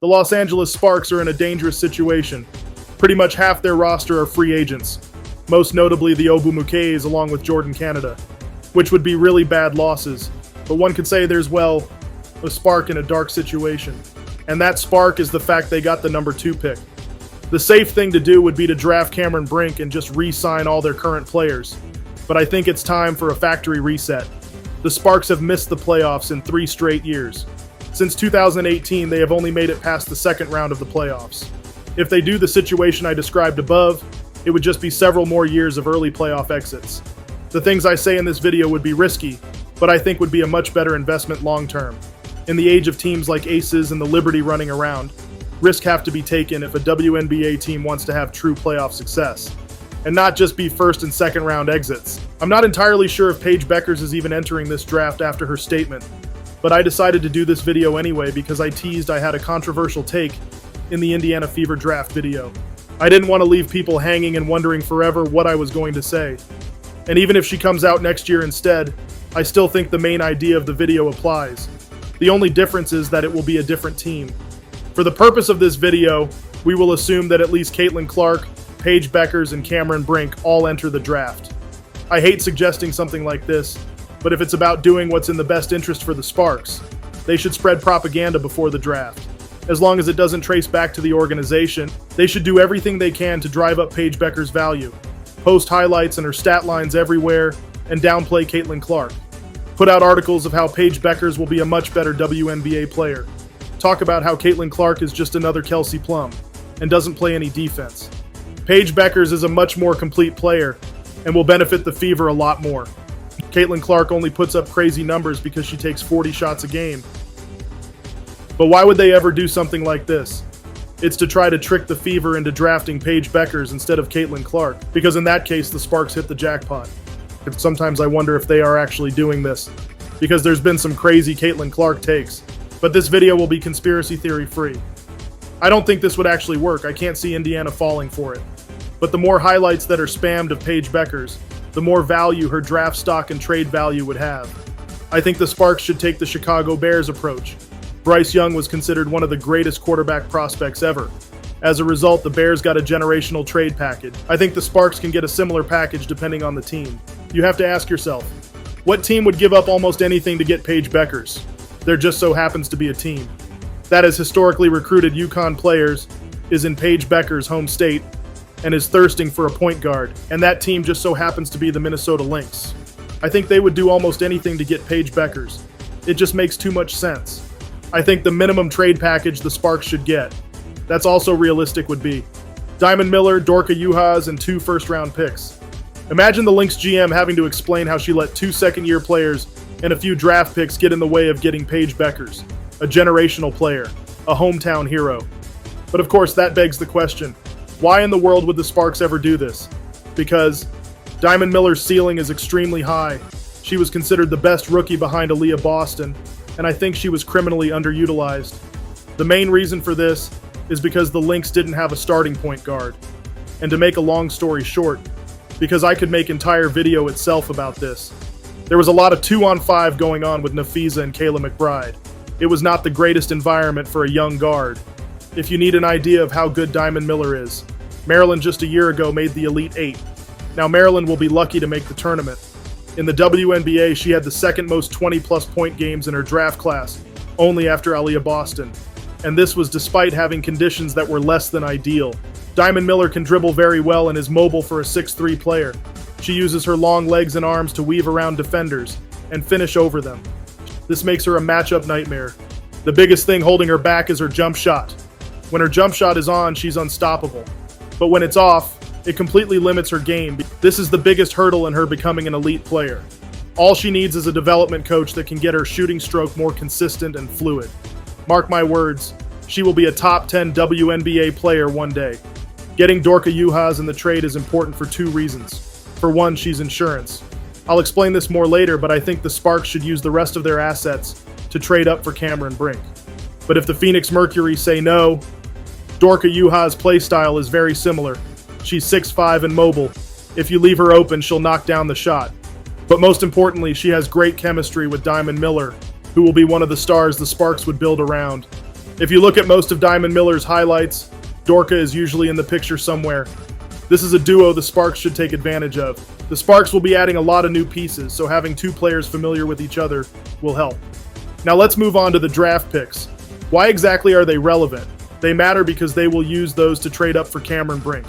The Los Angeles Sparks are in a dangerous situation. Pretty much half their roster are free agents, most notably the Obumukeis along with Jordan Canada, which would be really bad losses. But one could say there's, well, a spark in a dark situation. And that spark is the fact they got the number 2 pick. The safe thing to do would be to draft Cameron Brink and just re-sign all their current players. But I think it's time for a factory reset. The Sparks have missed the playoffs in 3 straight years. Since 2018, they have only made it past the second round of the playoffs. If they do the situation I described above, it would just be several more years of early playoff exits. The things I say in this video would be risky, but I think would be a much better investment long term. In the age of teams like Aces and the Liberty running around, risk have to be taken if a WNBA team wants to have true playoff success, and not just be first and second round exits. I'm not entirely sure if Paige Bueckers is even entering this draft after her statement, but I decided to do this video anyway because I teased I had a controversial take in the Indiana Fever draft video. I didn't want to leave people hanging and wondering forever what I was going to say. And even if she comes out next year instead, I still think the main idea of the video applies. The only difference is that it will be a different team. For the purpose of this video, we will assume that at least Caitlin Clark, Paige Bueckers, and Cameron Brink all enter the draft. I hate suggesting something like this, but if it's about doing what's in the best interest for the Sparks, they should spread propaganda before the draft. As long as it doesn't trace back to the organization, they should do everything they can to drive up Paige Bueckers' value. Post highlights and her stat lines everywhere, and downplay Caitlin Clark. Put out articles of how Paige Bueckers will be a much better WNBA player. Talk about how Caitlin Clark is just another Kelsey Plum, and doesn't play any defense. Paige Bueckers is a much more complete player, and will benefit the Fever a lot more. Caitlin Clark only puts up crazy numbers because she takes 40 shots a game. But why would they ever do something like this? It's to try to trick the Fever into drafting Paige Bueckers instead of Caitlin Clark, because in that case the Sparks hit the jackpot. Sometimes I wonder if they are actually doing this, because there's been some crazy Caitlin Clark takes. But this video will be conspiracy theory free. I don't think this would actually work. I can't see Indiana falling for it. But the more highlights that are spammed of Paige Bueckers, the more value her draft stock and trade value would have. I think the Sparks should take the Chicago Bears approach. Bryce Young was considered one of the greatest quarterback prospects ever. As a result, the Bears got a generational trade package. I think the Sparks can get a similar package depending on the team. You have to ask yourself, what team would give up almost anything to get Paige Bueckers? There just so happens to be a team that has historically recruited UConn players, is in Paige Bueckers' home state, and is thirsting for a point guard, and that team just so happens to be the Minnesota Lynx. I think they would do almost anything to get Paige Bueckers. It just makes too much sense. I think the minimum trade package the Sparks should get, that's also realistic, would be Diamond Miller, Dorka Juhas, and 2 first-round picks. Imagine the Lynx GM having to explain how she let 2 second-year players and a few draft picks get in the way of getting Paige Bueckers, a generational player, a hometown hero. But of course, that begs the question, why in the world would the Sparks ever do this? Because Diamond Miller's ceiling is extremely high. She was considered the best rookie behind Aaliyah Boston, and I think she was criminally underutilized. The main reason for this is because the Lynx didn't have a starting point guard. And to make a long story short, because I could make entire video itself about this, there was a lot of 2-on-5 going on with Nafisa and Kayla McBride. It was not the greatest environment for a young guard. If you need an idea of how good Diamond Miller is, Maryland just a year ago made the Elite 8. Now Maryland will be lucky to make the tournament. In the WNBA, she had the second most 20-plus point games in her draft class, only after Aaliyah Boston. And this was despite having conditions that were less than ideal. Diamond Miller can dribble very well and is mobile for a 6'3" player. She uses her long legs and arms to weave around defenders and finish over them. This makes her a matchup nightmare. The biggest thing holding her back is her jump shot. When her jump shot is on, she's unstoppable. But when it's off, it completely limits her game. This is the biggest hurdle in her becoming an elite player. All she needs is a development coach that can get her shooting stroke more consistent and fluid. Mark my words, she will be a top 10 WNBA player one day. Getting Dorka Juhas in the trade is important for 2 reasons. For one, she's insurance. I'll explain this more later, but I think the Sparks should use the rest of their assets to trade up for Cameron Brink. But if the Phoenix Mercury say no, Dorka Juhas' playstyle is very similar. She's 6'5" and mobile. If you leave her open, she'll knock down the shot. But most importantly, she has great chemistry with Diamond Miller, who will be one of the stars the Sparks would build around. If you look at most of Diamond Miller's highlights, Dorka is usually in the picture somewhere. This is a duo the Sparks should take advantage of. The Sparks will be adding a lot of new pieces, so having two players familiar with each other will help. Now let's move on to the draft picks. Why exactly are they relevant? They matter because they will use those to trade up for Cameron Brink.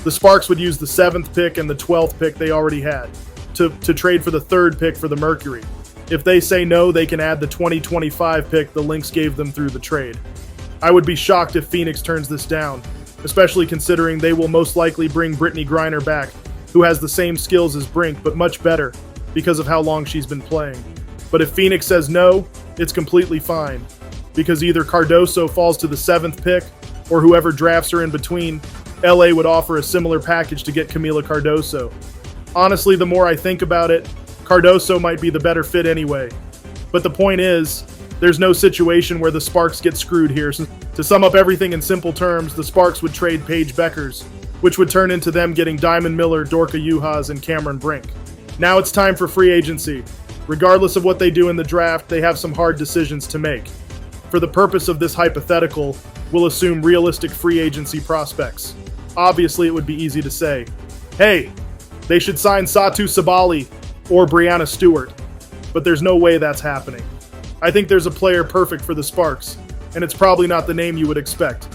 The Sparks would use the 7th pick and the 12th pick they already had to trade for the 3rd pick for the Mercury. If they say no, they can add the 2025 pick the Lynx gave them through the trade. I would be shocked if Phoenix turns this down, especially considering they will most likely bring Brittany Griner back, who has the same skills as Brink, but much better because of how long she's been playing. But if Phoenix says no, it's completely fine, because either Cardoso falls to the 7th pick, or whoever drafts her in between, LA would offer a similar package to get Camila Cardoso. Honestly, the more I think about it, Cardoso might be the better fit anyway. But the point is, there's no situation where the Sparks get screwed here. To sum up everything in simple terms, the Sparks would trade Paige Bueckers, which would turn into them getting Diamond Miller, Dorka Juhas, and Cameron Brink. Now it's time for free agency. Regardless of what they do in the draft, they have some hard decisions to make. For the purpose of this hypothetical, we'll assume realistic free agency prospects. Obviously, it would be easy to say, hey, they should sign Satu Sabali or Brianna Stewart, but there's no way that's happening. I think there's a player perfect for the Sparks, and it's probably not the name you would expect.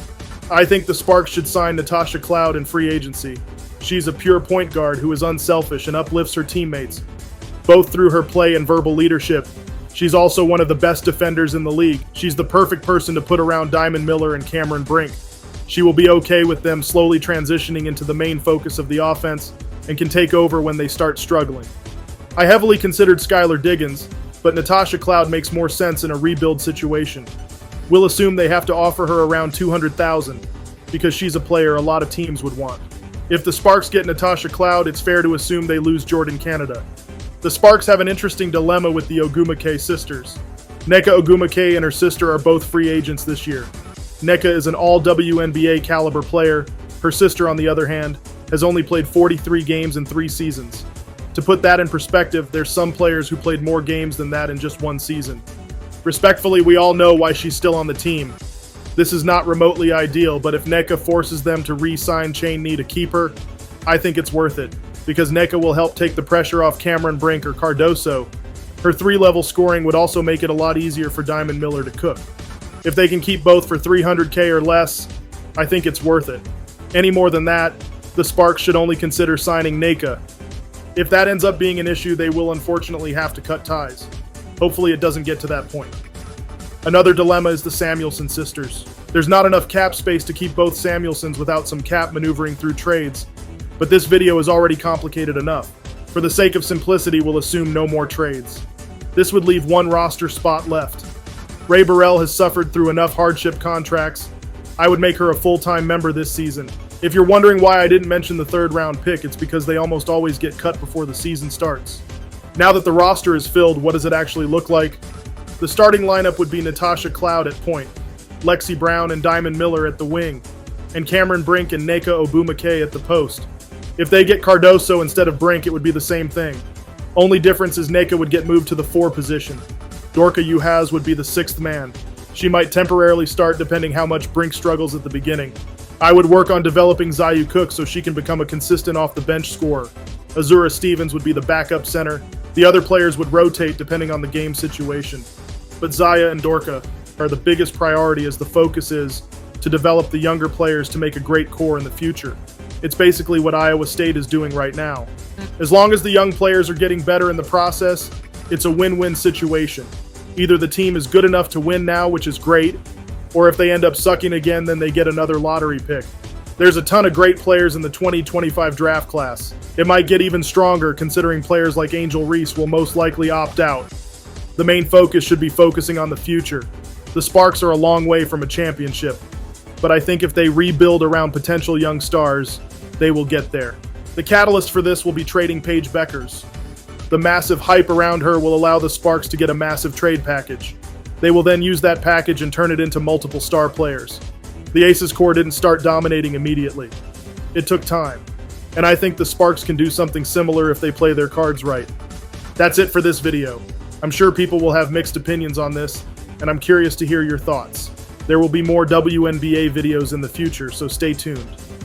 I think the Sparks should sign Natasha Cloud in free agency. She's a pure point guard who is unselfish and uplifts her teammates, both through her play and verbal leadership. She's also one of the best defenders in the league. She's the perfect person to put around Diamond Miller and Cameron Brink. She will be okay with them slowly transitioning into the main focus of the offense and can take over when they start struggling. I heavily considered Skylar Diggins, but Natasha Cloud makes more sense in a rebuild situation. We'll assume they have to offer her around $200,000 because she's a player a lot of teams would want. If the Sparks get Natasha Cloud, it's fair to assume they lose Jordan Canada. The Sparks have an interesting dilemma with the Ogumake sisters. Nneka Ogumake and her sister are both free agents this year. Nneka is an all-WNBA caliber player. Her sister, on the other hand, has only played 43 games in 3 seasons. To put that in perspective, there's some players who played more games than that in just 1 season. Respectfully, we all know why she's still on the team. This is not remotely ideal, but if Nneka forces them to re-sign Chainee to keep her, I think it's worth it, because Nneka will help take the pressure off Cameron Brink or Cardoso. Her 3-level scoring would also make it a lot easier for Diamond Miller to cook. If they can keep both for $300K or less, I think it's worth it. Any more than that, the Sparks should only consider signing Nneka. If that ends up being an issue, they will unfortunately have to cut ties. Hopefully it doesn't get to that point. Another dilemma is the Samuelson sisters. There's not enough cap space to keep both Samuelsons without some cap maneuvering through trades, but this video is already complicated enough. For the sake of simplicity, we'll assume no more trades. This would leave 1 roster spot left. Ray Burrell has suffered through enough hardship contracts. I would make her a full-time member this season. If you're wondering why I didn't mention the 3rd round pick, it's because they almost always get cut before the season starts. Now that the roster is filled, what does it actually look like? The starting lineup would be Natasha Cloud at point, Lexi Brown and Diamond Miller at the wing, and Cameron Brink and Nneka Ogumake at the post. If they get Cardoso instead of Brink, it would be the same thing. Only difference is Nneka would get moved to the 4 position. Dorka Juhas would be the 6th man. She might temporarily start depending how much Brink struggles at the beginning. I would work on developing Zayu Cook so she can become a consistent off-the-bench scorer. Azura Stevens would be the backup center. The other players would rotate depending on the game situation. But Zaya and Dorka are the biggest priority, as the focus is to develop the younger players to make a great core in the future. It's basically what Iowa State is doing right now. As long as the young players are getting better in the process, it's a win-win situation. Either the team is good enough to win now, which is great, or if they end up sucking again, then they get another lottery pick. There's a ton of great players in the 2025 draft class. It might get even stronger considering players like Angel Reese will most likely opt out. The main focus should be focusing on the future. The Sparks are a long way from a championship, but I think if they rebuild around potential young stars, they will get there. The catalyst for this will be trading Paige Bueckers. The massive hype around her will allow the Sparks to get a massive trade package. They will then use that package and turn it into multiple star players. The Aces core didn't start dominating immediately. It took time, and I think the Sparks can do something similar if they play their cards right. That's it for this video. I'm sure people will have mixed opinions on this, and I'm curious to hear your thoughts. There will be more WNBA videos in the future, so stay tuned.